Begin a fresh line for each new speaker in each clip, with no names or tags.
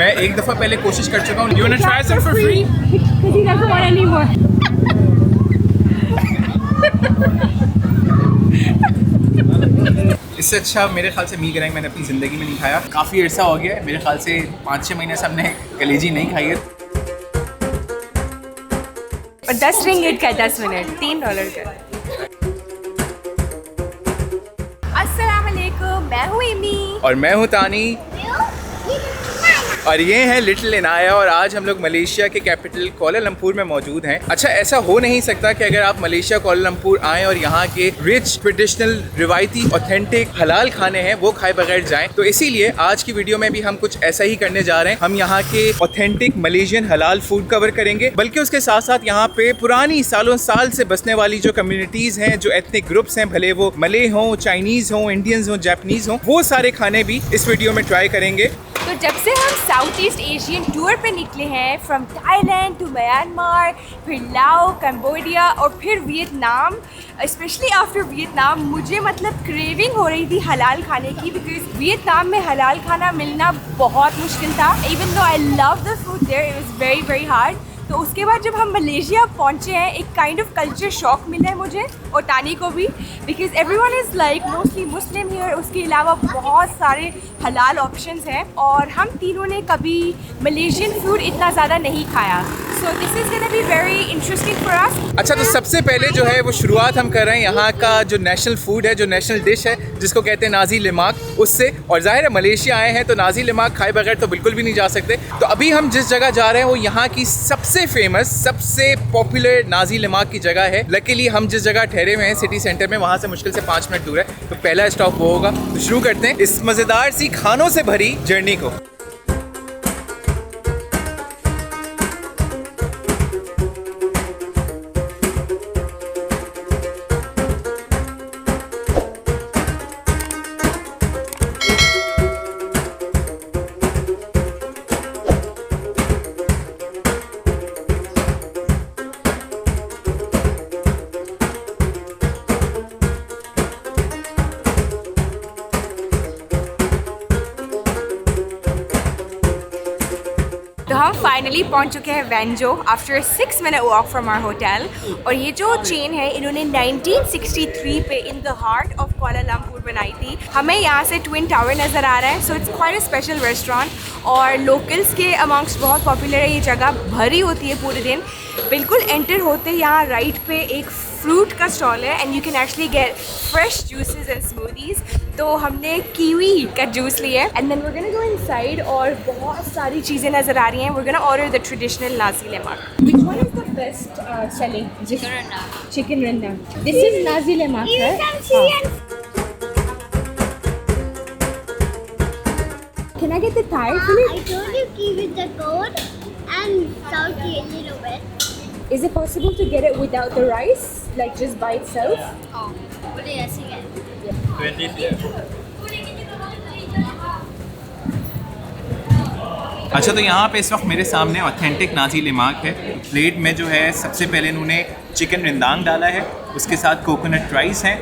मैं एक दफ़ा पहले कोशिश कर चुका हूँ। You wanna try some for free?
He doesn't want any more.
इससे अच्छा मेरे ख्याल से मील गरैंग मैंने अपनी ज़िंदगी में नहीं खाया। काफ़ी अर्सा हो गया है, मेरे ख्याल से 5-6 महीने से हमने कलेजी नहीं खाई है।
और 10 रिंगिट का 10 मिनट, $3 का। अस्सलाम वालेकुम, मैं हूँ इमी
और मैं हूँ तानी और ये है लिटिल इनाया और आज हम लोग मलेशिया के कैपिटल कोलालमपुर में मौजूद हैं। अच्छा, ऐसा हो नहीं सकता कि अगर आप मलेशिया कोलालमपुर आएँ और यहाँ के रिच ट्रेडिशनल रिवायती ऑथेंटिक हलाल खाने हैं वो खाए बगैर जाएं। तो इसीलिए आज की वीडियो में भी हम कुछ ऐसा ही करने जा रहे हैं। हम यहाँ के ऑथेंटिक मलेशियन हलाल फूड कवर करेंगे, बल्कि उसके साथ साथ यहाँ पे पुरानी सालों साल से बसने वाली जो कम्युनिटीज़ हैं, जो एथनिक ग्रुप्स हैं, भले वो मले हों, चाइनीज़ हों, इंडियंस हों, जापानीज़ हों, वो सारे खाने भी इस वीडियो में ट्राई करेंगे।
तो जब से हम साउथ ईस्ट एशियन टूर पे निकले हैं, फ्रॉम थाईलैंड टू म्यांमार, फिर लाओ, कंबोडिया और फिर वियतनाम, स्पेशली आफ्टर वियतनाम मुझे मतलब क्रेविंग हो रही थी हलाल खाने की, बिकॉज वियतनाम में हलाल खाना मिलना बहुत मुश्किल था। Even though I love the food there, it was very very hard. तो उसके बाद जब हम मलेशिया पहुंचे हैं, एक काइंड ऑफ कल्चर शॉक मिला है मुझे और तानी को भी, because everyone is like mostly Muslim here. उसके अलावा बहुत सारे हलाल ऑप्शंस हैं और हम तीनों ने कभी मलेशियन फूड इतना ज़्यादा नहीं खाया। So this is gonna be very interesting for us.
अच्छा, तो सबसे पहले जो है वो शुरुआत हम कर रहे हैं यहाँ का जो नेशनल फूड है, जो नेशनल डिश है जिसको कहते हैं नाजी लिमाक, उससे। और जाहिर है मलेशिया आए हैं तो नाजी लिमाक खाए बगैर तो बिल्कुल भी नहीं जा सकते। तो अभी हम जिस जगह जा रहे हैं वो यहाँ की सबसे फेमस, सबसे पॉपुलर नाजी लिमाक की जगह है। लकीली हम जिस जगह ठहरे हुए हैं सिटी सेंटर में, वहाँ से मुश्किल से 5 मिनट दूर है। तो पहला स्टॉप वो होगा। तो शुरू करते हैं इस मज़ेदार सी खानों से भरी जर्नी को।
तो हम फाइनली पहुंच चुके हैं वेंजो after 6 minute walk from our hotel. और ये जो चेन है इन्होंने 1963 पे in the heart of Kuala Lumpur बनाई थी। हमें यहाँ से ट्विन टावर नज़र आ रहा है, सो it's quite a special restaurant और लोकल्स के अमॉन्ग्स बहुत पॉपुलर है। ये जगह भरी होती है पूरे दिन। बिल्कुल एंटर होते यहाँ राइट पे एक फ्रूट का स्टॉल है and you can actually get fresh juices and smoothies. तो हमने कीवी का जूस लिया है and then we are gonna go inside और बहुत सारी चीज़ें नज़र आ रही हैं। We are gonna order the traditional nasi lemak. Which one is the best selling? Chicken rendang. This is nasi lemak, right? Can I get the Thai fillet?
I told you give it the gold and salty a little bit.
Is it possible to get it without the rice, like just by itself?
Oh, what did I say again?
अच्छा, तो यहाँ पे इस वक्त मेरे सामने authentic Nazi लिमाक है। Plate में जो है सबसे पहले इन्होंने चिकन रिंदांग डाला है, उसके साथ कोकोनट राइस है,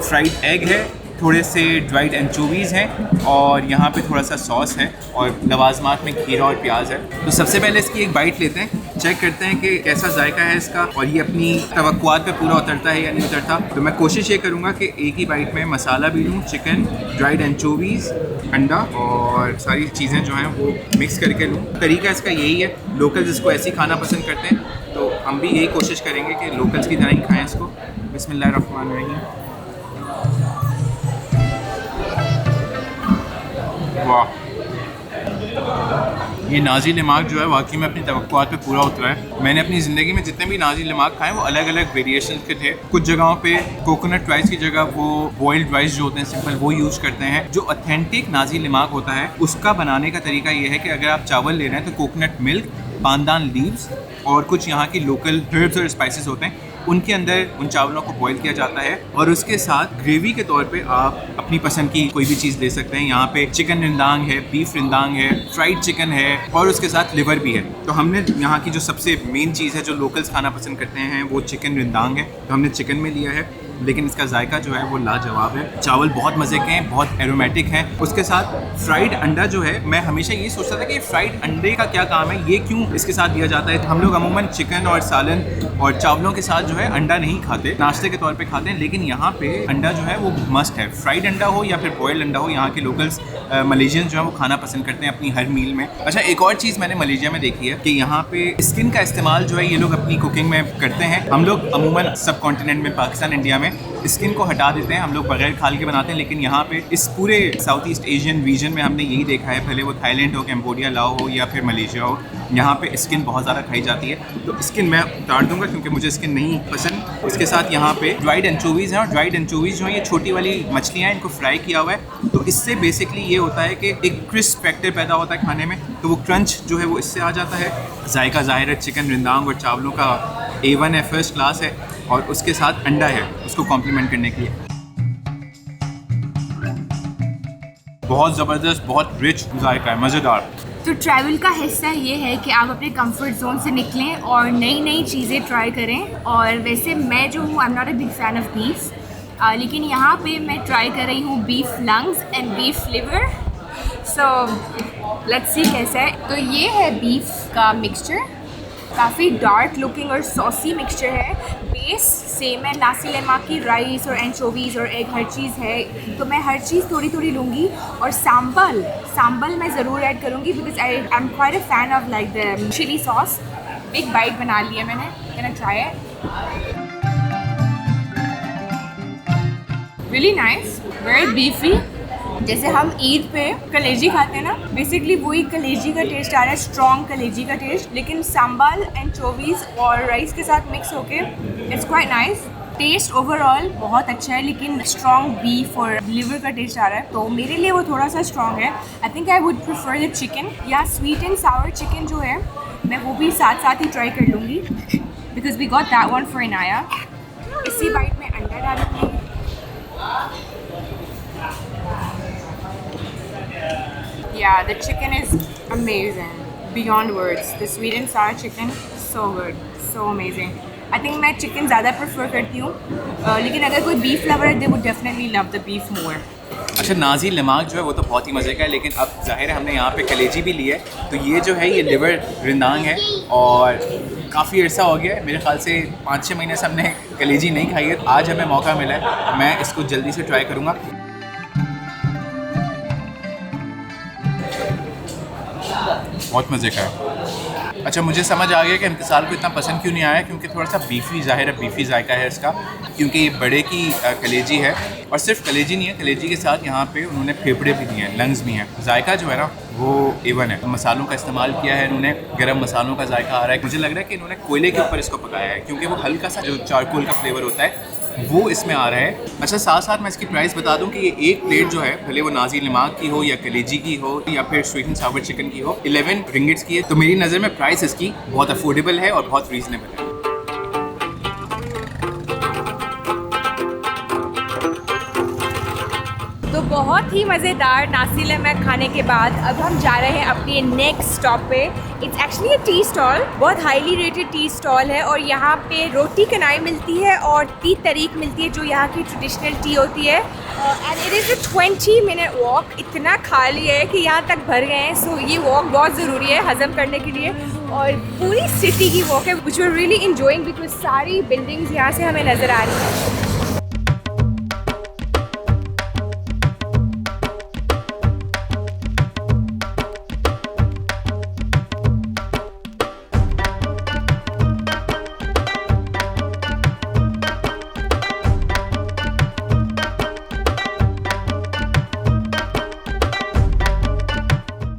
फ्राइड एग है, थोड़े से ड्राइड एंचोवीज़ हैं और यहाँ पे थोड़ा सा सॉस है और लवाजमात में खीरा और प्याज है। तो सबसे पहले इसकी एक बाइट लेते हैं, चेक करते हैं कि कैसा जायका है इसका और ये अपनी तवक्कुआत पे पूरा उतरता है या नहीं उतरता। तो मैं कोशिश ये करूँगा कि एक ही बाइट में मसाला भी लूँ, चिकन, ड्राइड एंचोवीज़, अंडा और सारी चीज़ें जो हैं वो मिक्स करके लूँ। तरीका इसका यही है, लोकल्स इसको ऐसे ही खाना पसंद करते हैं तो हम भी यही कोशिश करेंगे कि लोकल्स की तरह ही खाएँ इसको। बिस्मिल्लाहिर्रहमानिर्रहीम। वाह, ये नाजी लिमाक जो है वाकई में अपनी तवक्कुआत पे पूरा उतरा है। मैंने अपनी ज़िंदगी में जितने भी नाजी लिमाक खाए वो अलग अलग वेरिएशन के थे। कुछ जगहों पे कोकोनट राइस की जगह वो बॉइल्ड राइस जो होते हैं सिंपल, वो यूज़ करते हैं। जो ऑथेंटिक नाजी लिमाक होता है उसका बनाने का तरीका ये है कि अगर आप चावल ले रहे हैं तो कोकोनट मिल्क, पानदान लीव्स और कुछ यहाँ की लोकल हर्ब्स और स्पाइसेस होते हैं, उनके अंदर उन चावलों को बॉईल किया जाता है और उसके साथ ग्रेवी के तौर पे आप अपनी पसंद की कोई भी चीज़ ले सकते हैं। यहाँ पे चिकन रिंदांग है, बीफ रिंदांग है, फ्राइड चिकन है और उसके साथ लिवर भी है। तो हमने यहाँ की जो सबसे मेन चीज़ है जो लोकल्स खाना पसंद करते हैं वो चिकन रिंदांग है, तो हमने चिकन में लिया है। लेकिन इसका जायका जो है वो लाजवाब है। चावल बहुत मज़े के हैं, बहुत एरोमेटिक हैं। उसके साथ फ्राइड अंडा जो है, मैं हमेशा ये सोचता था कि फ्राइड अंडे का क्या काम है, ये क्यों इसके साथ दिया जाता है। हम लोग अमूमन चिकन और सालन और चावलों के साथ जो है अंडा नहीं खाते, नाश्ते के तौर पे खाते हैं, लेकिन यहाँ पे अंडा जो है वो मस्ट है। फ्राइड अंडा हो या फिर बॉयल्ड अंडा हो, यहाँ के लोकल्स मलेशियन जो है वो खाना पसंद करते हैं अपनी हर मील में। अच्छा, एक और चीज़ मैंने मलेशिया में देखी है कि यहाँ पे स्किन का इस्तेमाल जो है ये लोग अपनी कुकिंग में करते हैं। हम लोग अमूमन सब कॉन्टिनेंट में, पाकिस्तान, इंडिया में स्किन को हटा देते हैं, हम लोग बगैर खाल के बनाते हैं, लेकिन यहाँ पे इस पूरे साउथ ईस्ट एशियन रीजन में हमने यही देखा है, भले वो थाईलैंड हो, कैम्बोडिया, लाओ हो या फिर मलेशिया हो, यहाँ पे स्किन बहुत ज़्यादा खाई जाती है। तो स्किन मैं उतार दूंगा क्योंकि मुझे स्किन नहीं पसंद। उसके साथ यहाँ पे ड्राइड एंचोवीज़ हैं, और ड्राइड एंचोवीज़ जो है ये छोटी वाली मछलियाँ हैं, इनको फ्राई किया हुआ है। तो इससे बेसिकली ये होता है कि एक क्रिस्प फैक्टर पैदा होता है खाने में, तो वो क्रंच जो है वो इससे आ जाता है। जायका ज़ाहिर है, चिकन रिंदांग और चावलों का A1 है, फर्स्ट क्लास है, और उसके साथ अंडा है उसको कॉम्प्लीमेंट करने के लिए। बहुत ज़बरदस्त, बहुत रिच जायका है, मज़ेदार।
तो ट्रैवल का हिस्सा ये है कि आप अपने कंफर्ट जोन से निकलें और नई नई चीज़ें ट्राई करें। और वैसे मैं जो हूँ, I am not a big fan of beef, लेकिन यहाँ पे मैं ट्राई कर रही हूँ beef lungs and beef liver. So let's see कैसा है। तो ये है बीफ का मिक्सचर, काफ़ी डार्क लुकिंग और सॉसी मिक्सचर है। बेस सेम है, नासी लेमा की राइस और एंचोवीज़ और एग हर चीज़ है। तो मैं हर चीज़ थोड़ी थोड़ी लूँगी, और सांबल मैं ज़रूर ऐड करूँगी because I am quite a fan of like the chili sauce. Big bite बना लिया मैंने, can I try it? Really nice, very beefy. जैसे हम ईद पे कलेजी खाते हैं ना, बेसिकली वही कलेजी का टेस्ट आ रहा है, स्ट्रॉन्ग कलेजी का टेस्ट, लेकिन सांबल एंचोवीज़ और राइस के साथ मिक्स होके it's quite nice. Taste overall बहुत अच्छा है, लेकिन स्ट्रॉन्ग बीफ और लिवर का टेस्ट आ रहा है, तो मेरे लिए वो थोड़ा सा स्ट्रॉन्ग है। I think I would prefer the chicken, या स्वीट एंड सावर चिकन जो है मैं वो भी साथ साथ ही ट्राई कर लूँगी, because we got that one for Inaya. इसी बाइट में अंडा डालूँगी। Yeah, the chicken is amazing, beyond words. The sweet and sour chicken, so good, so amazing. I think मैं चिकन ज़्यादा प्रेफर करती हूँ, लेकिन अगर कोई बीफ लवर है, they would definitely love the beef more.
अच्छा, नाजी लिमाक जो है वो तो बहुत ही मज़े का है, लेकिन अब जाहिर है हमने यहाँ पे कलेजी भी ली है, तो ये जो है ये लिवर रिंदांग है, और काफ़ी अर्सा हो गया है, मेरे ख्याल से 5-6 महीने से हमने कलेजी नहीं खाई है। आज हमें मौका मिला है, मैं इसको जल्दी से ट्राई करूँगा। बहुत मज़े का है। अच्छा, मुझे समझ आ गया कि इंतज़ार को इतना पसंद क्यों नहीं आया, क्योंकि थोड़ा सा बीफी, ज़ाहिर है बीफी जायका है इसका, क्योंकि ये बड़े की कलेजी है, और सिर्फ कलेजी नहीं है, कलेजी के साथ यहाँ पे उन्होंने फेफड़े भी दिए हैं, लंग्स भी हैं। जायका जो है ना वो A1 है। मसालों का इस्तेमाल किया है इन्होंने, गरम मसालों का जायका आ रहा है। मुझे लग रहा है कि इन्होंने कोयले के ऊपर इसको पकाया है, क्योंकि वो हल्का सा जो चारकोल का फ्लेवर होता है वो इसमें आ रहा है। अच्छा, साथ साथ मैं इसकी प्राइस बता दूं कि ये एक प्लेट जो है, भले वो नाजी लिमाक की हो या कलेजी की हो या फिर स्वीट एंड सावर चिकन की हो, 11 रिंगिट्स की है। तो मेरी नज़र में प्राइस इसकी बहुत अफोर्डेबल है और बहुत रीज़नेबल है।
तो बहुत ही मज़ेदार नासी लेमक खाने के बाद अब हम जा रहे हैं अपने नेक्स्ट स्टॉप पे। It's actually a tea stall, बहुत हाईली रेटेड टी स्टॉल है, और यहाँ पे रोटी कनाई मिलती है और टी तरीक मिलती है जो यहाँ की ट्रेडिशनल टी होती है। And it is a 20-minute walk. इतना खाली है कि यहाँ तक भर गए हैं, सो ये वॉक बहुत ज़रूरी है हज़म करने के लिए। और पूरी सिटी की वॉक है, which we are really enjoying because सारी बिल्डिंग्स यहाँ से हमें नज़र आ रही हैं।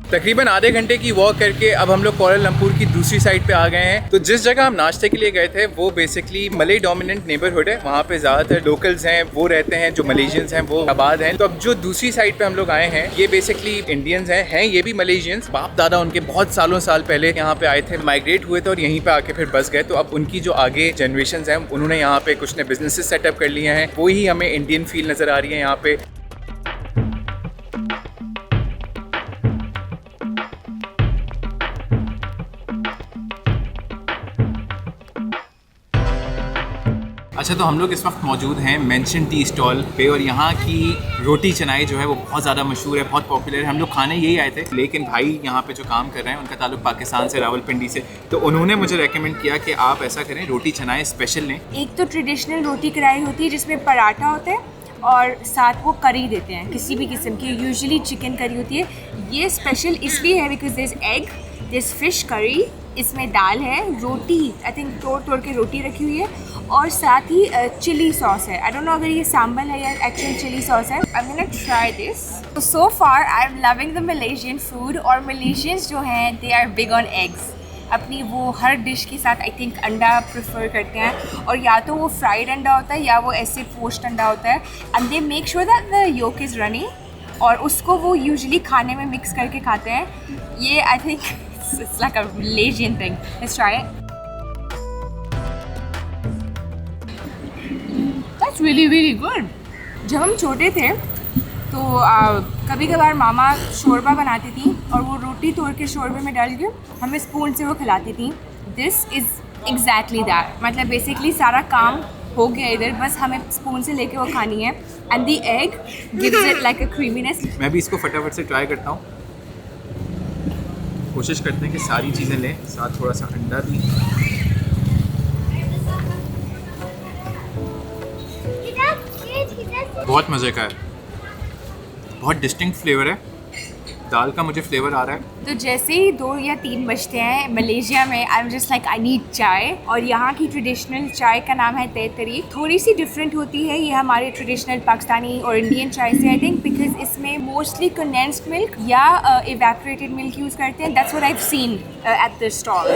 तकरीबन आधे घंटे की वॉक करके अब हम लोग कोलालमपुर की दूसरी साइड पे आ गए हैं। तो जिस जगह हम नाश्ते के लिए गए थे वो बेसिकली मलय डोमिनेंट नेबरहुड है, वहाँ पे ज़्यादातर लोकल्स हैं वो रहते हैं, जो मलेशियंस हैं वो आबाद हैं। तो अब जो दूसरी साइड पे हम लोग आए हैं ये बेसिकली इंडियंस हैं ये भी मलेशियंस। बाप दादा उनके बहुत साल पहले यहाँ पे आए थे, माइग्रेट हुए थे और यहीं पे आके फिर बस गए। तो अब उनकी जो आगे जनरेशन हैं उन्होंने यहाँ पे कुछ ने बिजनेसेस सेटअप कर लिए हैं, वही हमें इंडियन फील नज़र आ रही है यहाँ पे। अच्छा, तो हम लोग इस वक्त मौजूद हैं मेंशन टी स्टॉल पे और यहाँ की रोटी चनाई जो है वो बहुत ज़्यादा मशहूर है, बहुत पॉपुलर है। हम लोग खाने यही आए थे, लेकिन भाई यहाँ पे जो काम कर रहे हैं उनका ताल्लुक पाकिस्तान से, रावलपिंडी से, तो उन्होंने मुझे रेकमेंड किया कि आप ऐसा करें, रोटी चनाई स्पेशल लें।
एक तो ट्रेडिशनल रोटी कढ़ाई होती है जिसमें पराठा होता है और साथ वो करी देते हैं किसी भी किस्म की, यूजुअली चिकन करी होती है। ये स्पेशल इसलिए है because this egg, this fish curry, इसमें दाल है, रोटी आई थिंक तोड़ के रोटी रखी हुई है और साथ ही चिली सॉस है। आई डोंट नो अगर ये सांबल है या एक्चुअल चिली सॉस है। I am gonna try this. So far I am loving the Malaysian food और मलेशियंस जो हैं they are big on eggs. अपनी वो हर डिश के साथ आई थिंक अंडा प्रेफर करते हैं और या तो वो फ्राइड अंडा होता है या वो ऐसे पोस्ट अंडा होता है and they make sure that the yolk is running और उसको वो यूजुअली खाने में मिक्स करके खाते हैं। ये I think it's like a Malaysian thing. Let's try it. That's really really good. जब हम छोटे थे तो कभी कभार मामा शोरबा बनाती थी और वो रोटी तोड़ के शोरबे में डाल के हमें स्पून से वो खिलाती थी। दिस इज़ एग्जैक्टली दैट, मतलब बेसिकली सारा काम हो गया इधर, बस हमें स्पून से लेके वो खानी है and the egg gives it like a creaminess.
मैं भी इसको फटाफट से ट्राई करता हूँ। कोशिश करते हैं कि सारी चीज़ें लें, साथ थोड़ा सा अंडा भी। बहुत मज़े का है, बहुत डिस्टिंक्ट फ्लेवर है, दाल का मुझे फ्लेवर आ रहा है।
तो जैसे ही 2 या 3 बजते हैं मलेशिया में I am just like I need चाय और यहाँ की ट्रेडिशनल चाय का नाम है तय तरीक। थोड़ी सी डिफरेंट होती है ये हमारे ट्रेडिशनल पाकिस्तानी और इंडियन चाय से आई थिंक, बिकॉज इसमें मोस्टली कंडेंस्ड मिल्क या इवेपोरेटेड मिल्क यूज़ करते हैं। That's what I have seen at the stall.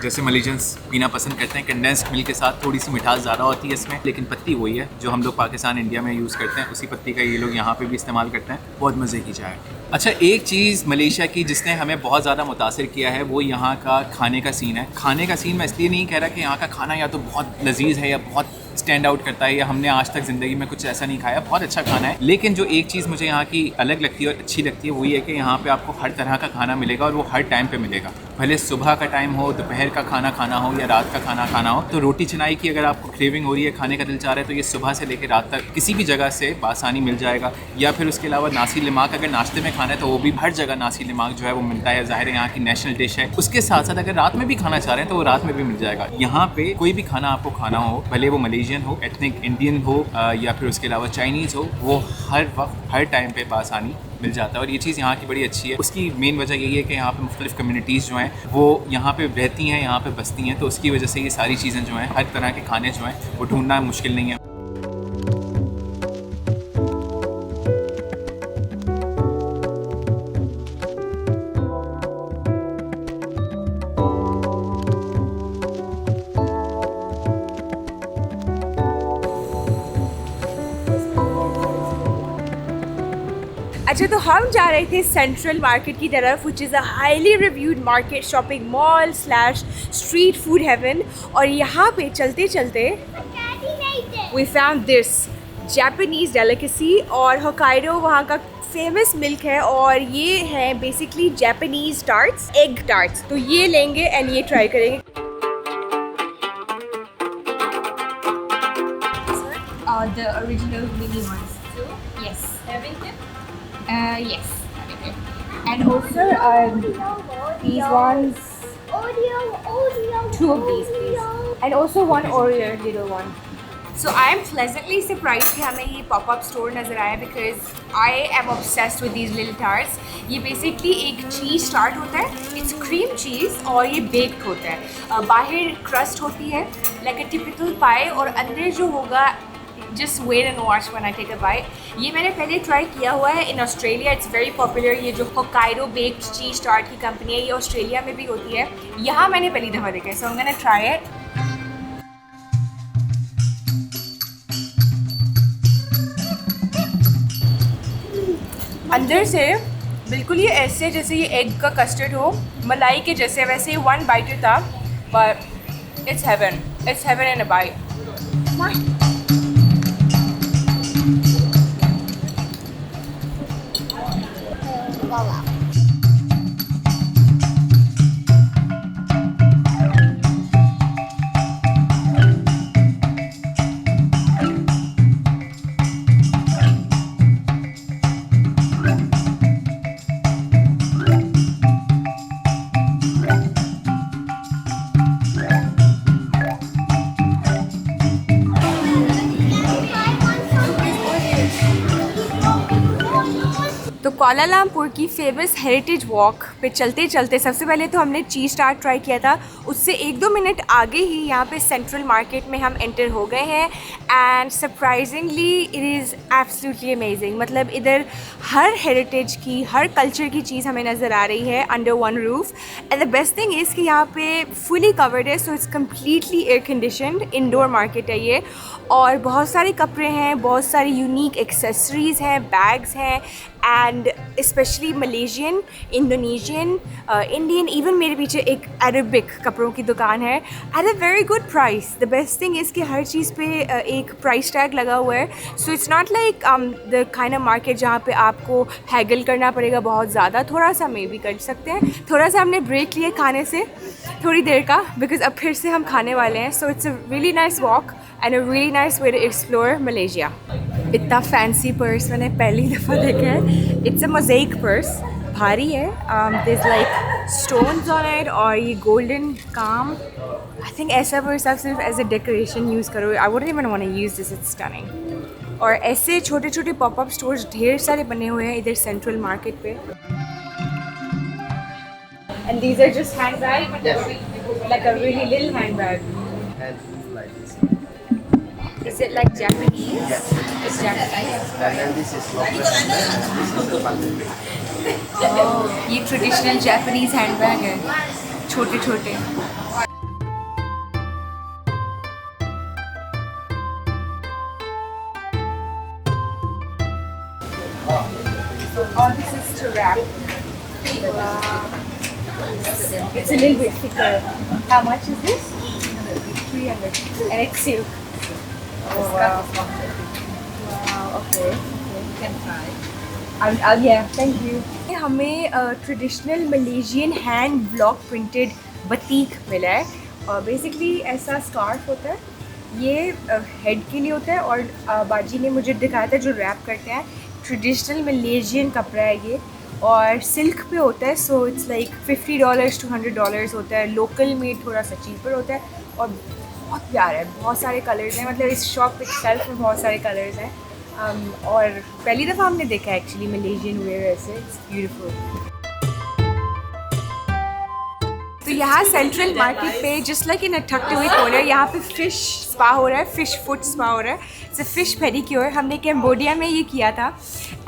जैसे मलेशियंस पीना पसंद करते हैं कंडेंस्ड मिल्क के साथ, थोड़ी सी मिठास ज़्यादा होती है इसमें, लेकिन पत्ती वही है जो हम लोग पाकिस्तान इंडिया में यूज़ करते हैं, उसी पत्ती का ये लोग यहाँ पे भी इस्तेमाल करते हैं। बहुत मज़े की चाय। अच्छा, एक चीज़ मलेशिया की जिसने हमें बहुत ज़्यादा मुतासिर किया है वो यहाँ का खाने का सीन है। खाने का सीन मैं इसलिए नहीं कह रहा कि यहाँ का खाना या तो बहुत लजीज है या बहुत स्टैंड आउट करता है या हमने आज तक ज़िंदगी में कुछ ऐसा नहीं खाया, बहुत अच्छा खाना है। लेकिन जो एक चीज़ मुझे यहाँ की अलग लगती है और अच्छी लगती है वो ये है कि यहाँ पे आपको हर तरह का खाना मिलेगा और वो हर टाइम पे मिलेगा, भले सुबह का टाइम हो, दोपहर का खाना खाना हो या रात का खाना खाना हो। तो रोटी चनाई की अगर आपको क्रेविंग हो रही है, खाने का दिल चाह रहा है, तो ये सुबह से लेकर रात तक किसी भी जगह से बासानी मिल जाएगा। या फिर उसके अलावा नासी लिमाक अगर नाश्ते में खाना है तो वो भी हर जगह नासी लिमाक जो है वो मिलता है। ज़ाहिर है यहाँ की नेशनल डिश है। उसके साथ साथ अगर रात में भी खाना चाह रहे हैं तो वो रात में भी मिल जाएगा। यहाँ पे कोई भी खाना आपको खाना हो, भले वो मलेशियन हो, एथनिक इंडियन हो या फिर उसके अलावा चाइनीज़ हो, वो हर वक्त हर टाइम पे बासानी मिल जाता है। और ये चीज़ यहाँ की बड़ी अच्छी है। उसकी मेन वजह यही है कि यहाँ पे मुख्तलिफ कम्युनिटीज़ जो हैं वो यहाँ पे रहती हैं, यहाँ पे बसती हैं, तो उसकी वजह से ये सारी चीज़ें जो हैं, हर तरह के खाने जो हैं वो ढूंढना मुश्किल नहीं है।
अच्छा, तो हम जा रहे थे सेंट्रल मार्केट की तरफ, which is a highly reviewed market, shopping mall slash street food heaven. और यहाँ पे चलते चलते we found this Japanese delicacy और होकाइडो वहाँ का फेमस मिल्क है और ये है basically Japanese tarts, egg tarts. तो ये लेंगे एंड ये ट्राई करेंगे। The original mini ones. Yes. Yes. And also these ones. Two of these, please. And also one Oreo little one. So I am pleasantly surprised कि हमें ये pop-up store नज़र आया because I am obsessed with these little tarts. ये basically एक cheese tart होता है, it's cream cheese और ये baked होता है। बाहर crust होती है like a typical pie और अंदर जो होगा just wait and watch when I take a bite. ये मैंने पहले ट्राई किया हुआ है in Australia, it's very popular। ये जो Hokkaido baked cheese tart की कंपनी है ये ऑस्ट्रेलिया में भी होती है, यहाँ मैंने पहली दफ़ा देखा है। So I'm gonna try it. अंदर से बिल्कुल ये ऐसे जैसे ये एग का कस्टर्ड हो, मलाई के जैसे, वैसे ही 1 bite था, but it's heaven in a bite.
roll out.
तो कुआलालंपुर की फेमस हेरिटेज वॉक पे चलते चलते सबसे पहले तो हमने चीज़ टार्ट ट्राई किया था। उससे 1-2 मिनट आगे ही यहाँ पे सेंट्रल मार्केट में हम एंटर हो गए हैं and surprisingly it is absolutely amazing. मतलब इधर हर हेरिटेज की, हर कल्चर की चीज़ हमें नज़र आ रही है under one roof. And the best thing is कि यहाँ पे फुली कवर्ड है, so it's completely air conditioned indoor market है ये। और बहुत सारे कपड़े हैं, बहुत सारी यूनिक एक्सेसरीज़ हैं, बैग्स हैं and specially Malaysian, Indonesian, Indian, even मेरे पीछे एक अरबिक कपड़ों की दुकान है at a very good price. The best thing is कि हर चीज़ पे एक प्राइस टैग लगा हुआ है, so it's not like the kind of market जहाँ पे आपको हैगल करना पड़ेगा बहुत ज़्यादा। थोड़ा सा मे भी कर सकते हैं। थोड़ा सा हमने ब्रेक लिया खाने से थोड़ी देर का, बिकॉज अब फिर से हम खाने वाले हैं। So it's a really nice walk and a really nice way to explore Malaysia. इतना फैंसी पर्स मैंने पहली दफ़ा देखा है। इट्स अ मोज़ेक पर्स, भारी है, this like stones on it और ये गोल्डन काम। आई थिंक ऐसा पर्स आप सिर्फ एज अ डेकोरेशन यूज़ करो। I wouldn't even want to use this, it's stunning. और ऐसे छोटे छोटे पॉपअप स्टोर्स ढेर सारे बने हुए हैं इधर सेंट्रल मार्केट पे। And these are just handbag, like a really little handbag. Is it like Japanese?
Yes.
It's Japanese.
And then this is local handbag, this is the bundle.
Oh, ये traditional Japanese handbag है, छोटे छोटे। Oh, this is to wrap. It's a little bit thicker. How much is this? 300. And it's silk. Oh, wow. Wow, okay. You can try. Yeah, thank you. हमें traditional Malaysian hand block printed batik मिला है। और basically ऐसा scarf होता है, ये head के लिए होता है और बाजी ने मुझे दिखाया था जो रैप करते हैं। ट्रेडिशनल मलेशियन कपड़ा है ये और सिल्क पे होता है, सो इट्स लाइक $50 to $100 होता है। लोकल मेड थोड़ा सा चीपर होता है और बहुत प्यारा है। बहुत सारे कलर्स हैं, मतलब इस शॉप सेल्फ में बहुत सारे कलर्स हैं। और पहली दफ़ा हमने देखा है एक्चुअली मलेशियन वेयर ऐसे। It's beautiful. तो यहाँ सेंट्रल मार्केट पे just like in a tucked away corner यहाँ पे फ़िश स्पा हो रहा है, फ़िश फुट स्पा हो रहा है। It's a fish pedicure. हमने कैम्बोडिया में ये किया था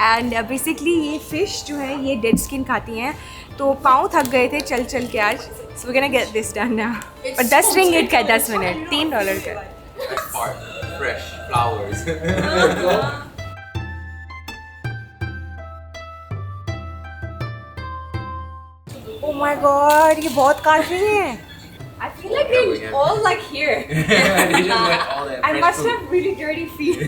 एंड बेसिकली ये फ़िश जो है ये डेड स्किन खाती हैं, तो पाँव थक गए थे चल चल के आज। So we can get this done now. और 10 रिंगिट का है, 10 मिनट, $3 का।
Fresh flowers.
Oh my god, ये बहुत काट रही हैं। I feel like they're all like here.
They just went all that
I
fresh
must
food.
have really dirty feet.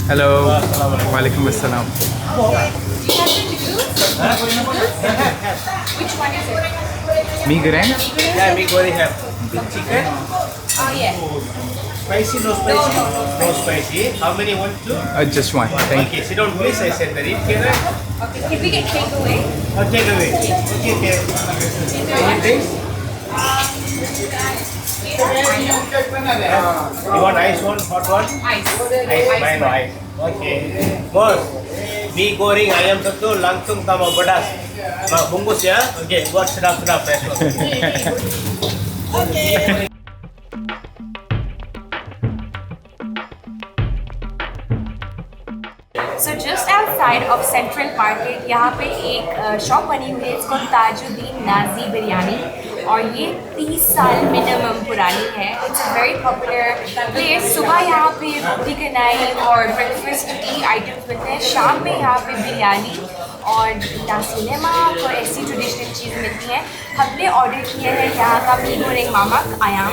Hello, वालेकुम अस्सलाम।
Which one is it?
Me goreng?
Yeah, we go have big chicken.
Oh yeah.
Spicy, no spicy? No spicy. How many want to?
Just one, thank you.
Okay, sit down please. I said the rib here.
Okay, can we get takeaway?
Oh, take away. Okay, okay. Anything? You want ice one, hot one?
Ice.
Ice, fine, no ice. Okay. Boss, mi goreng ayam satu langsung tambah pedas. Bungkus ya. Okay, buat sedap-sedap fresh. Okay.
So just outside of Central Market यहाँ पे एक shop बनी हुई है, इसको Tajuddin Nazi biryani. और ये 30 साल मिनिमम पुरानी है। It's a very popular place. सुबह यहाँ पे रोटी कनाई और ब्रेकफास्ट टी आइटम्स मिलते हैं, शाम में यहाँ पे बिरयानी और नासी लेमाक और ऐसी ट्रेडिशनल चीज़ मिलती हैं। हमने ऑर्डर किया है यहाँ का मी goreng mamak ayam,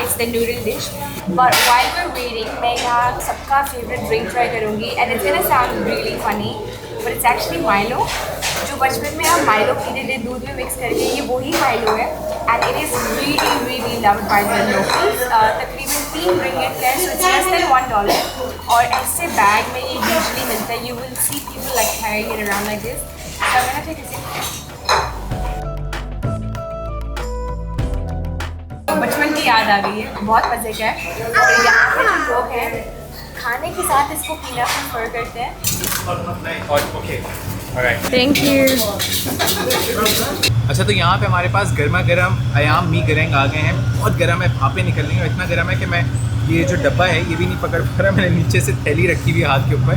it's the noodle dish. But while we are waiting मैं यहाँ सबका फेवरेट ड्रिंक ट्राई करूँगी and it's gonna sound really funny but it's actually Milo. जो बचपन में हम माइलो पीते थे दूध में मिक्स करके, ये वही माइलो है and it is really loved by the locals. तकरीबन 3 रिंगिट है, सो इट्स लेस देन $1 और ऐसे बैग में ये यूजुअली मिलता है। You will see people like carrying it around like this. So I am gonna take a sip. बचपन की याद आ गई है, बहुत मज़े का है। और यहाँ पे जो लोग हैं खाने के साथ इसको पीना प्रेफर करते हैं। Thank you.
अच्छा, तो यहाँ पे हमारे पास गर्मा गर्म आयाम मी गरेंग आ गए हैं। बहुत गर्म है, भापें निकल रही हैं और इतना गर्म है कि मैं ये जो डब्बा है ये भी नहीं पकड़ पा रहा। मैंने नीचे से थैली रखी हुई है हाथ के ऊपर।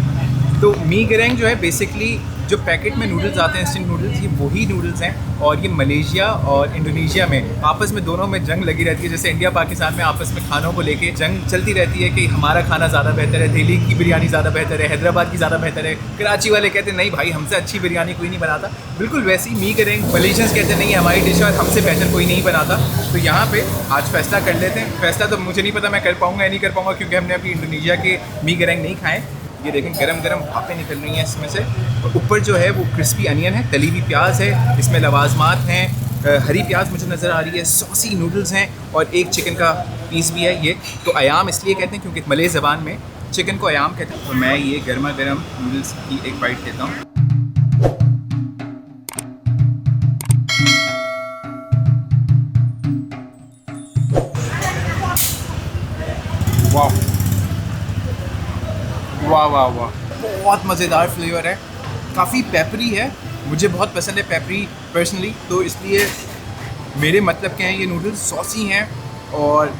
तो मी गरेंग जो है बेसिकली जो पैकेट में नूडल्स आते हैं इंस्टेंट नूडल्स, ये वही नूडल्स हैं और ये मलेशिया और इंडोनेशिया में आपस में दोनों में जंग लगी रहती है। जैसे इंडिया पाकिस्तान में आपस में खानों को लेके जंग चलती रहती है कि हमारा खाना ज़्यादा बेहतर है, दिल्ली की बिरयानी ज़्यादा बेहतर है, हैदराबाद की ज़्यादा बेहतर है। कराची वाले कहते हैं नहीं भाई, हमसे अच्छी बिरयानी कोई नहीं बनाता। बिल्कुल वैसे ही मी गरेंग मलेशियंस कहते हैं नहीं, हमारी डिश और हमसे बेहतर कोई नहीं बनाता। तो यहाँ पे आज फैसला कर लेते हैं। फैसला तो मुझे नहीं पता मैं कर पाऊँगा या नहीं कर पाऊँगा, क्योंकि हमने अभी इंडोनेशिया के मी गरेंग नहीं खाए। ये देखें गरम गरम भापें निकल रही हैं इसमें से, और ऊपर जो है वो क्रिस्पी अनियन है, तली हुई प्याज है, इसमें लवाजमात हैं, हरी प्याज मुझे नज़र आ रही है, सॉसी नूडल्स हैं और एक चिकन का पीस भी है। ये तो आयाम इसलिए कहते हैं क्योंकि मलय ज़बान में चिकन को आयाम कहते हैं। तो मैं ये गर्मा गर्म नूडल्स की एक बाइट लेता हूँ। वाह वाह वाह वाह, बहुत मज़ेदार फ्लेवर है, काफ़ी पेपरी है। मुझे बहुत पसंद है पेपरी पर्सनली, तो इसलिए मेरे मतलब के हैं ये नूडल्स सॉसी हैं और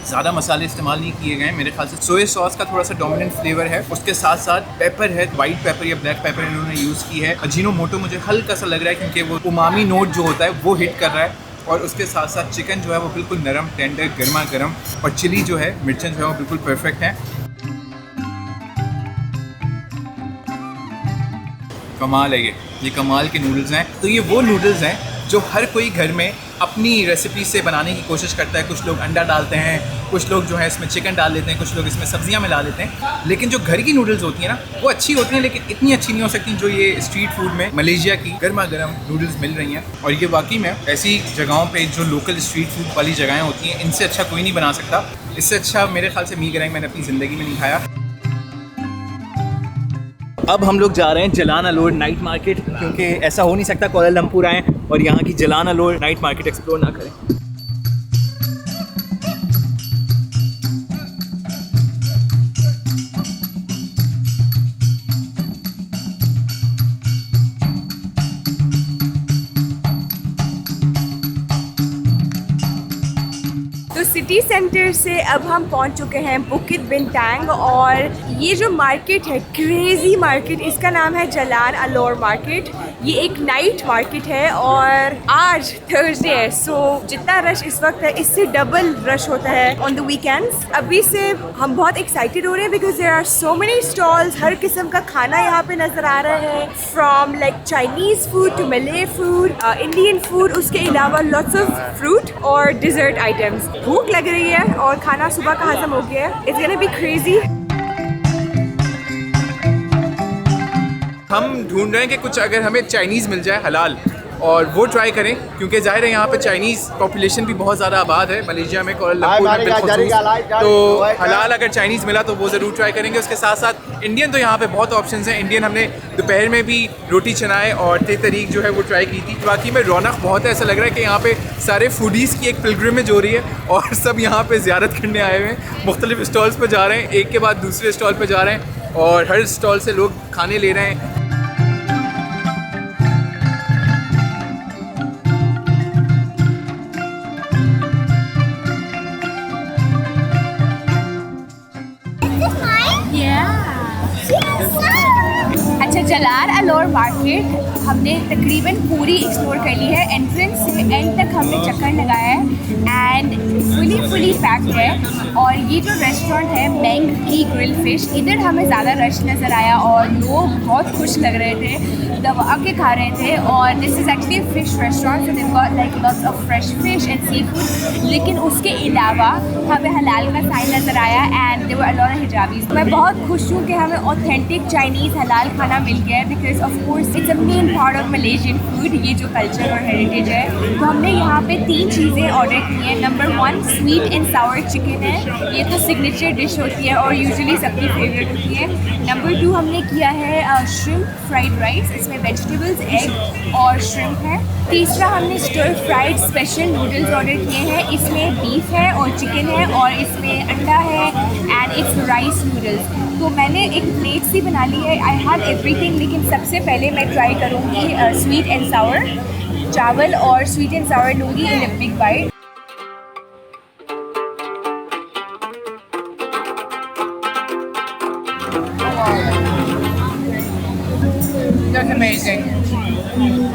ज़्यादा मसाले इस्तेमाल नहीं किए गए हैं। मेरे ख्याल से सोया सॉस का थोड़ा सा डोमिनेंट फ्लेवर है, उसके साथ साथ पेपर है, वाइट पेपर या ब्लैक पेपर इन्होंने यूज़ की है। अजीनो मोटो मुझे हल्का सा लग रहा है क्योंकि वो उमामी नोट जो होता है वो हिट कर रहा है, और उसके साथ साथ चिकन जो है वो बिल्कुल नरम टेंडर गर्मा गर्म, और चिली जो है मिर्चें जो है वो बिल्कुल परफेक्ट है। कमाल है ये कमाल के नूडल्स हैं। तो ये वो नूडल्स हैं जो हर कोई घर में अपनी रेसिपी से बनाने की कोशिश करता है। कुछ लोग अंडा डालते हैं, कुछ लोग जो है इसमें चिकन डाल लेते हैं, कुछ लोग इसमें सब्जियां मिला लेते हैं। लेकिन जो घर की नूडल्स होती हैं ना, वो अच्छी होती हैं, लेकिन इतनी अच्छी नहीं हो सकती जो ये स्ट्रीट फूड में मलेशिया की गर्मा गर्म नूडल्स मिल रही हैं। और ये वाकई में ऐसी जगहों पे जो लोकल स्ट्रीट फूड वाली जगहें होती हैं, इनसे अच्छा कोई नहीं बना सकता। इससे अच्छा मेरे ख्याल से मी गरेंग मैंने अपनी ज़िंदगी में नहीं खाया। अब हम लोग जा रहे हैं जलान अलोर नाइट मार्केट, क्योंकि ऐसा हो नहीं सकता कोलालमपुर आएँ और यहाँ की Jalan allure night market explore ना करें।
सिटी सेंटर से अब हम पहुंच चुके हैं बुकित बिंटांग, और ये जो मार्केट है क्रेज़ी मार्केट, इसका नाम है जलान अलोर मार्केट। ये एक नाइट मार्केट है और आज थर्सडे है, सो जितना रश इस वक्त है इससे डबल रश होता है ऑन द वीकेंड्स। अभी से हम बहुत एक्साइटेड हो रहे हैं because there are so many stalls, हर किस्म का खाना यहाँ पे नज़र आ रहा है, from like Chinese food to Malay food, Indian food, उसके अलावा लॉट्स ऑफ फ्रूट और डिज़र्ट आइटम्स। भूख लग रही है और खाना सुबह का हजम हो गया है। It's gonna be crazy.
हम ढूंढ रहे हैं कि कुछ अगर हमें चाइनीज़ मिल जाए हलाल, और वो ट्राई करें, क्योंकि जाहिर है यहाँ पे चाइनीज़ पॉपुलेशन भी बहुत ज़्यादा आबाद है मलेशिया में, कोलालमपुर में बिलखुसूस। तो हलाल अगर चाइनीज़ मिला तो वो ज़रूर ट्राई करेंगे। उसके साथ साथ इंडियन तो यहाँ पे बहुत ऑप्शंस हैं। इंडियन हमने दोपहर में भी रोटी चनाए और ते तरीक जो है वो ट्राई की थी। बाकी में रौनक बहुत है, ऐसा लग रहा है कि यहाँ पे सारे फूडीज़ की एक पिलग्रिमेज हो रही है और सब यहाँ पे ज़ियारत करने आए हुए हैं। मुख्तलिफ स्टॉल्स पर जा रहे हैं, एक के बाद दूसरे स्टॉल पर जा रहे हैं और हर स्टॉल से लोग खाने ले रहे हैं।
अच्छा, जलाल हालाल और मार्केट हमने तकरीबन पूरी एक्सप्लोर कर ली है। एंट्रेंस से एंड तक हमने चक्कर लगाया है एंड फुली पैक्ड है। और ये जो रेस्टोरेंट है मैंग की ग्रिल फिश, इधर हमें ज़्यादा रश नज़र आया और लोग बहुत खुश लग रहे थे, दबा के खा रहे थे। और this is actually fish restaurant, so they've got like lots of fresh fish and seafood। लेकिन उसके अलावा हमें हलाल का साइन नज़र आया and there were a lot of हिजाबीज़। मैं बहुत खुश हूँ कि हमें ऑथेंटिक चाइनीज़ हलाल खाना मिल गया है, because of course it's a main part of Malaysian food, ये जो कल्चर और हेरिटेज है। तो हमने यहाँ पे 3 चीज़ें ऑर्डर की हैं। Number 1 sweet and Sawar chicken है, ये तो सिग्नेचर डिश होती है और यूजुअली सबकी फेवरेट होती है। नंबर 2 हमने किया है श्रिम्प फ्राइड राइस, इसमें वेजिटेबल्स, एग और श्रिम्प है। तीसरा हमने stir fried special noodles order किए हैं, इसमें बीफ है और चिकन है और इसमें अंडा है एंड इट्स राइस नूडल्स। तो मैंने एक प्लेट सी बना ली है, आई हैव एवरीथिंग, लेकिन सबसे पहले मैं ट्राई करूँगी स्वीट एंड सावर चावल और स्वीट एंड सावर लूँगी in a big bite. That's amazing.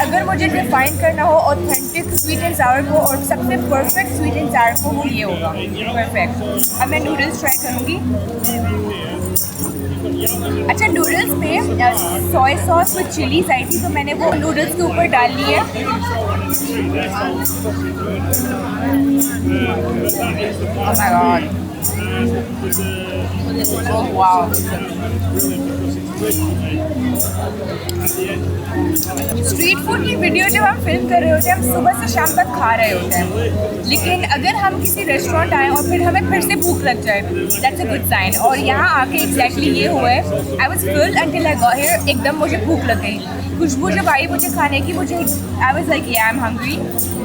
अगर मुझे डिफाइन करना हो ऑथेंटिक स्वीट एंड सावर को और सबसे परफेक्ट स्वीट एंड सावर को, वो ये होगा परफेक्ट। अब मैं नूडल्स ट्राई करूँगी। अच्छा, नूडल्स में सोया सॉस विद चिलीज आई थी, तो मैंने वो नूडल्स के ऊपर डाल ली है। Oh my God. Oh wow. Street food की वीडियो जब हम फिल्म कर रहे होते हैं, हम सुबह से शाम तक खा रहे होते हैं, लेकिन अगर हम किसी रेस्टोरेंट आए और फिर हमें फिर से भूख लग जाए, दैट्स अ गुड साइन। और यहाँ आके एग्जैक्टली ये हुआ है। I was full until I got here, एकदम मुझे भूख लग गई। खुशबू जब आई मुझे खाने की, मुझे I was like I am hungry.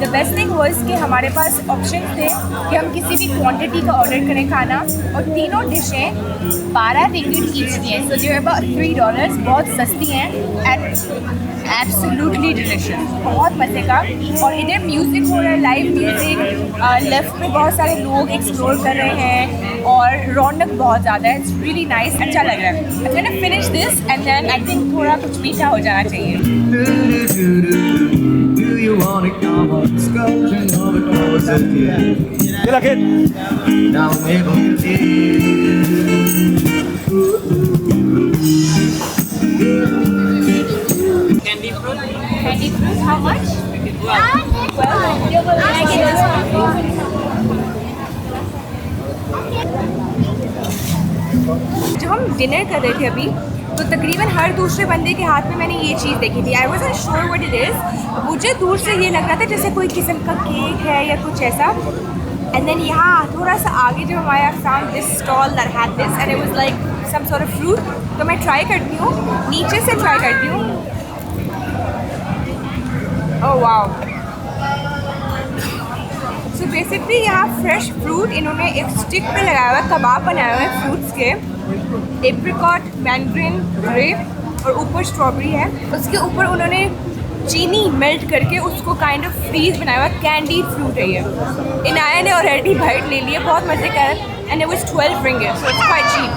The best thing was कि हमारे पास ऑप्शन थे कि हम किसी भी क्वांटिटी का ऑर्डर करें खाना, और तीनों डिशें 12 रिंगिट ईच की हैं, सो दे आर अबाउट $3, बहुत सस्ती हैं एंड एब्सोल्युटली डिलिशियस, बहुत मज़े का। और इधर म्यूज़िक हो रहा है, लाइव म्यूज़िक, लेफ्ट में बहुत सारे लोग एक्सप्लोर कर रहे हैं और रौनक बहुत ज़्यादा है। इट्स रियली नाइस, अच्छा लग रहा है। I am gonna finish this and then I think थोड़ा कुछ मीठा हो जाना चाहिए।
You wanna come on, sculpting of it was a kid. You like it? Now maybe you did.
Candy fruit, how much? 12. जब हम डिनर कर रहे थे अभी, तो तकरीबन हर दूसरे बंदे के हाथ में मैंने ये चीज़ देखी थी। आई वॉज़न्ट श्योर व्हाट इट इज़, मुझे दूर से ये लग रहा था जैसे कोई किस्म का केक है या कुछ ऐसा। एंड देन यहाँ थोड़ा सा आगे जब हमारा found this stall that had this and it was like some sort of fruit. तो मैं ट्राई करती हूँ, नीचे से ट्राई करती हूँ। ओह वाओ, सो बेसिकली यहाँ फ्रेश फ्रूट इन्होंने एक स्टिक पे लगाया हुआ है, कबाब बनाया हुआ है फ्रूट्स के, एप्रिकॉट, मैंड्रिन, ग्रेप और ऊपर स्ट्रॉबेरी है। उसके ऊपर उन्होंने चीनी मेल्ट करके उसको काइंड ऑफ फ्रीज बनाया हुआ कैंडी फ्रूट है ये। इनाया ने ऑलरेडी बाइट ले लिया, बहुत मज़े का है and it was 12 ringgit, so it's quite cheap.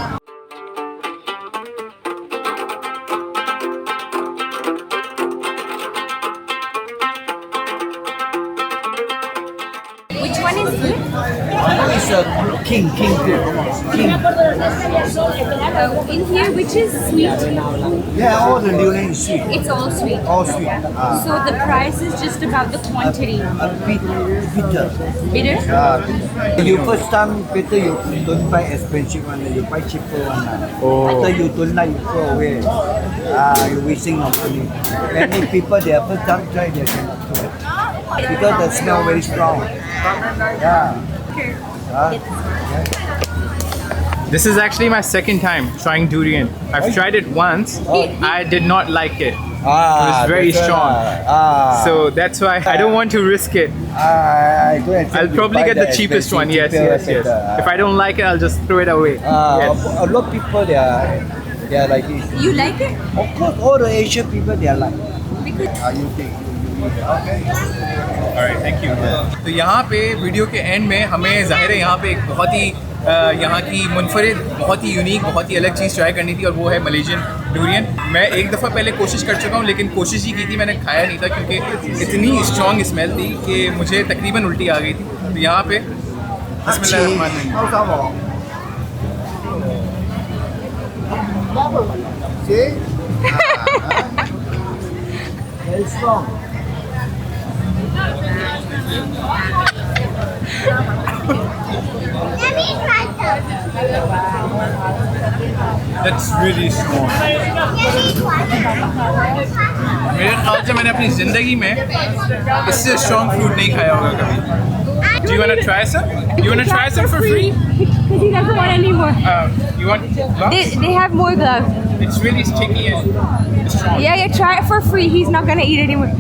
Which one is good?
It's a king.
In here, which is sweet?
Yeah, all the durian is sweet.
It's all sweet.
All sweet.
So the price is just about the quantity.
A bit bitter.
Bitter?
You first time better you don't buy expensive one, you buy cheaper one. After you don't like, you throw away. You wasting of money. Many people they first time try they cannot do it because the smell very strong. Yeah.
This is actually my second time trying durian. I've tried it once. I did not like it. It was very strong. So that's why I don't want to risk it. I'll probably get the cheapest one. Yes. If I don't like it, I'll just throw it away. Yes.
A lot of people they are like this.
You like it?
Of course, all the Asian people they are like.
Because
You think? Okay.
Alright, thank you. तो यहाँ पे video के and में हमें ज़ाहिर है यहाँ पे एक बहुत ही यहाँ की मुनफरिद, बहुत ही यूनिक, बहुत ही अलग चीज़ ट्राई करनी थी और वो है मलेशियन डूरियन। मैं एक दफ़ा पहले कोशिश कर चुका हूँ लेकिन कोशिश ही की थी, मैंने खाया नहीं था क्योंकि इतनी स्ट्रॉन्ग स्मेल थी कि मुझे तकरीबन उल्टी आ गई थी। तो यहाँ पे बिस्मिल्लाहिर्रहमानिर्रहीम।
Very strong.
Let me try some.
That's really strong.
Let me try
मेरे ख्याल से मैंने अपनी ज़िंदगी में इससे स्ट्रॉन्ग फ्रूट नहीं खाया होगा कभी। Do you wanna try some? You wanna try some for free?
Because he doesn't want any more.
You want gloves?
They have more gloves.
It's really sticky and strong.
Yeah, try it for free. He's not gonna eat anymore.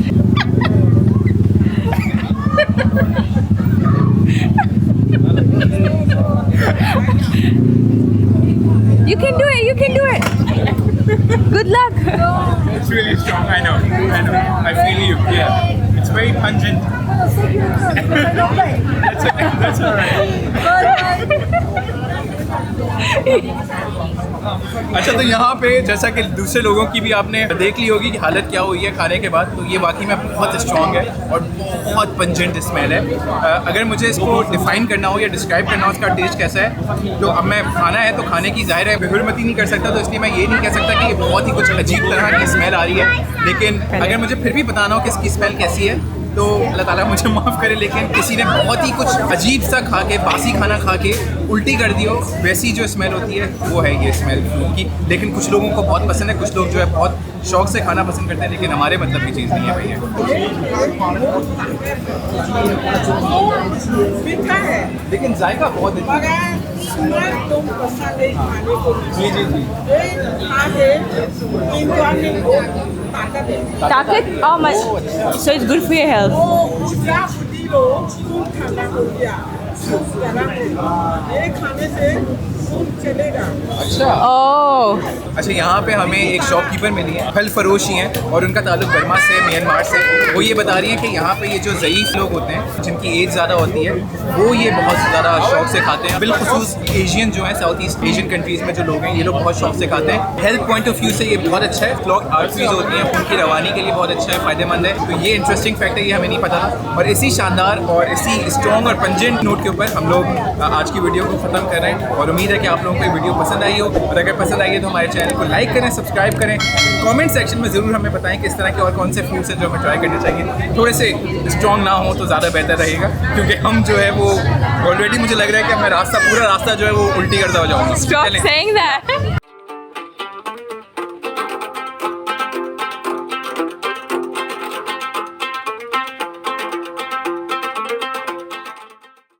You can do it. You can do it. Good luck.
It's really strong. I know. I feel you. Yeah. It's very pungent. That's alright. अच्छा, तो यहाँ पे जैसा कि दूसरे लोगों की भी आपने देख ली होगी कि हालत क्या हुई है खाने के बाद, तो ये वाकई में बहुत स्ट्रॉन्ग है और बहुत पंजेंट स्मेल है। अगर मुझे इसको डिफ़ाइन करना हो या डिस्क्राइब करना हो इसका टेस्ट कैसा है, तो अब मैं खाना है तो खाने की ज़ाहिर है बेहुरमती नहीं कर सकता, तो इसलिए मैं ये नहीं कह सकता कि ये बहुत ही कुछ अजीब तरह की स्मेल आ रही है। लेकिन अगर मुझे फिर भी बताना हो कि इसकी स्मेल कैसी है तो अल्लाह ताला मुझे माफ़ करे, लेकिन किसी ने बहुत ही कुछ अजीब सा खा के, बासी खाना खा के उल्टी कर दी हो, वैसी जो स्मेल होती है वो है ये स्मेल फ्रूट की। लेकिन कुछ लोगों को बहुत पसंद है, कुछ लोग जो है बहुत शौक से खाना पसंद करते हैं, लेकिन हमारे मतलब की चीज़ नहीं है भैया। लेकिन जायका बहुत है। जी जी जी।
Takat? Oh, my. So it's good for your health.
अच्छा अच्छा, यहाँ पे हमें एक शॉपकीपर मिली है, फल फरोशी हैं और उनका ताल्लुक बर्मा से, म्यांमार से। वो ये बता रही हैं कि यहाँ पे ये जो ज़ईफ़ लोग होते हैं, जिनकी एज ज़्यादा होती है, वो ये बहुत ज़्यादा शौक से खाते हैं। बिलखुसूस एशियन जो हैं, साउथ ईस्ट एशियन कंट्रीज़ में जो लोग हैं, ये लोग बहुत शौक से खाते हैं। हेल्थ पॉइंट ऑफ व्यू से ये बहुत अच्छा है। क्लॉक आर्टरीज होती हैं, उनकी रवानी के लिए बहुत अच्छा है, फ़ायदेमंद है। तो ये इंटरेस्टिंग फैक्ट है, ये हमें नहीं पता था। और इसी शानदार और इसी स्ट्रॉन्ग और पंजेंट नोट के ऊपर हम लोग आज की वीडियो को ख़त्म कर रहे हैं और उम्मीद है कि आप लोगों को ये वीडियो पसंद आई हो। और अगर पसंद आई है तो हमारे चैनल को लाइक करें, सब्सक्राइब करें, कमेंट सेक्शन में ज़रूर हमें बताएं कि इस तरह के और कौन से फूड्स हैं जो हमें ट्राई करने चाहिए। थोड़े से स्ट्रॉन्ग ना हो तो ज़्यादा बेहतर रहेगा, क्योंकि हम जो है वो ऑलरेडी मुझे लग रहा है कि मैं पूरा रास्ता जो है वो उल्टी करता हो जाऊँगा।
Stop saying that.